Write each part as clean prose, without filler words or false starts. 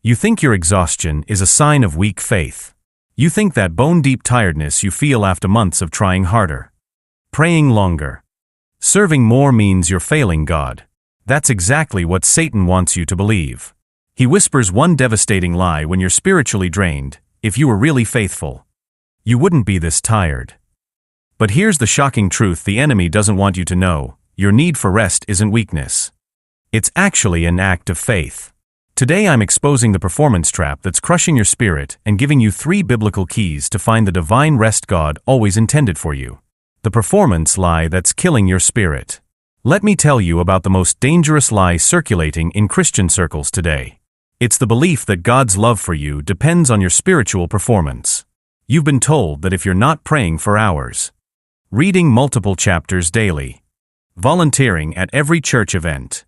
You think your exhaustion is a sign of weak faith. You think that bone-deep tiredness you feel after months of trying harder, praying longer, serving more means you're failing God. That's exactly what Satan wants you to believe. He whispers one devastating lie when you're spiritually drained: if you were really faithful, you wouldn't be this tired. But here's the shocking truth the enemy doesn't want you to know: your need for rest isn't weakness. It's actually an act of faith. Today I'm exposing the performance trap that's crushing your spirit and giving you 3 biblical keys to find the divine rest God always intended for you. The performance lie that's killing your spirit. Let me tell you about the most dangerous lie circulating in Christian circles today. It's the belief that God's love for you depends on your spiritual performance. You've been told that if you're not praying for hours, reading multiple chapters daily, volunteering at every church event,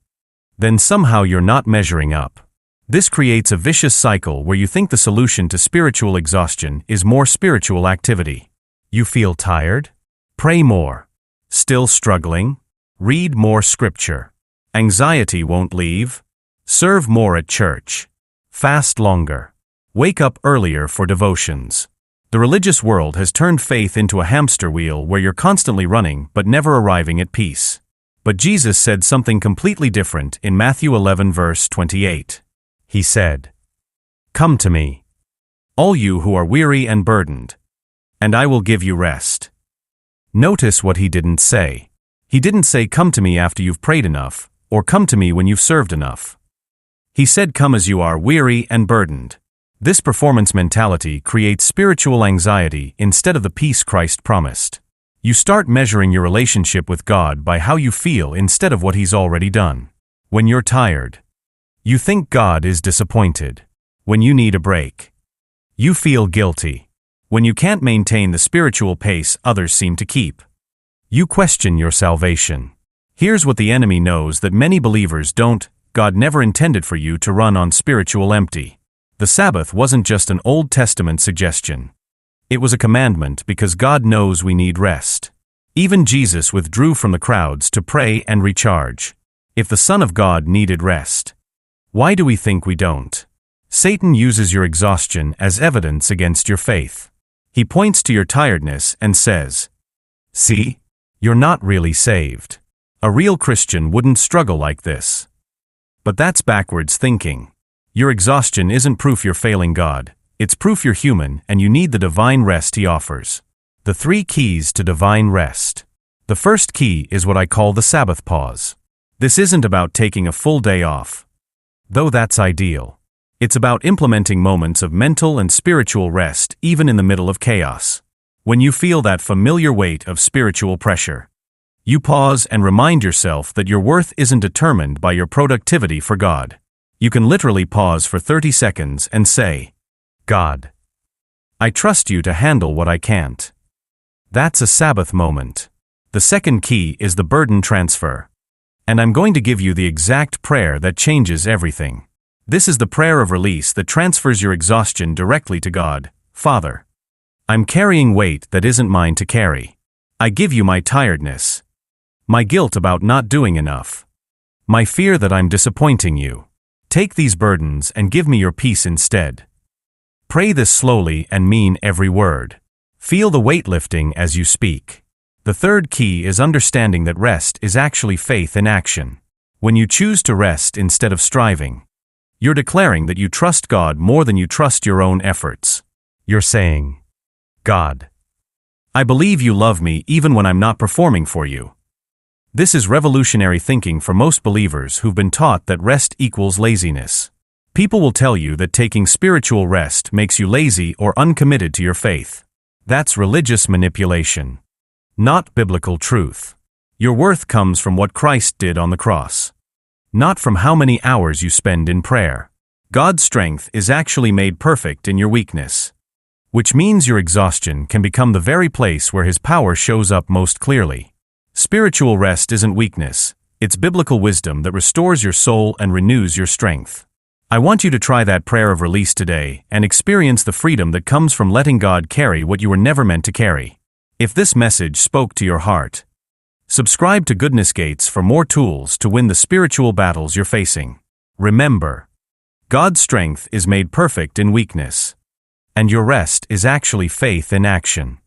then somehow you're not measuring up. This creates a vicious cycle where you think the solution to spiritual exhaustion is more spiritual activity. You feel tired? Pray more. Still struggling? Read more scripture. Anxiety won't leave? Serve more at church. Fast longer. Wake up earlier for devotions. The religious world has turned faith into a hamster wheel where you're constantly running but never arriving at peace. But Jesus said something completely different in Matthew 11 verse 28. He said, "Come to me, all you who are weary and burdened, and I will give you rest." Notice what he didn't say. He didn't say, "Come to me after you've prayed enough," or "Come to me when you've served enough." He said, "Come as you are, weary and burdened." This performance mentality creates spiritual anxiety instead of the peace Christ promised. You start measuring your relationship with God by how you feel instead of what He's already done. When you're tired, you think God is disappointed. When you need a break, you feel guilty. When you can't maintain the spiritual pace others seem to keep, you question your salvation. Here's what the enemy knows that many believers don't: God never intended for you to run on spiritual empty. The Sabbath wasn't just an Old Testament suggestion. It was a commandment because God knows we need rest. Even Jesus withdrew from the crowds to pray and recharge. If the Son of God needed rest, why do we think we don't? Satan uses your exhaustion as evidence against your faith. He points to your tiredness and says, "See, you're not really saved. A real Christian wouldn't struggle like this." But that's backwards thinking. Your exhaustion isn't proof you're failing God. It's proof you're human and you need the divine rest He offers. The 3 keys to divine rest. The first key is what I call the Sabbath pause. This isn't about taking a full day off, though that's ideal. It's about implementing moments of mental and spiritual rest even in the middle of chaos. When you feel that familiar weight of spiritual pressure, you pause and remind yourself that your worth isn't determined by your productivity for God. You can literally pause for 30 seconds and say, "God, I trust you to handle what I can't." That's a Sabbath moment. The second key is the burden transfer. And I'm going to give you the exact prayer that changes everything. This is the prayer of release that transfers your exhaustion directly to God. Father, I'm carrying weight that isn't mine to carry. I give you my tiredness, my guilt about not doing enough, my fear that I'm disappointing you. Take these burdens and give me your peace instead. Pray this slowly and mean every word. Feel the weight lifting as you speak. The third key is understanding that rest is actually faith in action. When you choose to rest instead of striving, you're declaring that you trust God more than you trust your own efforts. You're saying, "God, I believe you love me even when I'm not performing for you." This is revolutionary thinking for most believers who've been taught that rest equals laziness. People will tell you that taking spiritual rest makes you lazy or uncommitted to your faith. That's religious manipulation, not biblical truth. Your worth comes from what Christ did on the cross, not from how many hours you spend in prayer. God's strength is actually made perfect in your weakness, which means your exhaustion can become the very place where His power shows up most clearly. Spiritual rest isn't weakness, it's biblical wisdom that restores your soul and renews your strength. I want you to try that prayer of release today and experience the freedom that comes from letting God carry what you were never meant to carry. If this message spoke to your heart, subscribe to Goodness Gates for more tools to win the spiritual battles you're facing. Remember, God's strength is made perfect in weakness. And your rest is actually faith in action.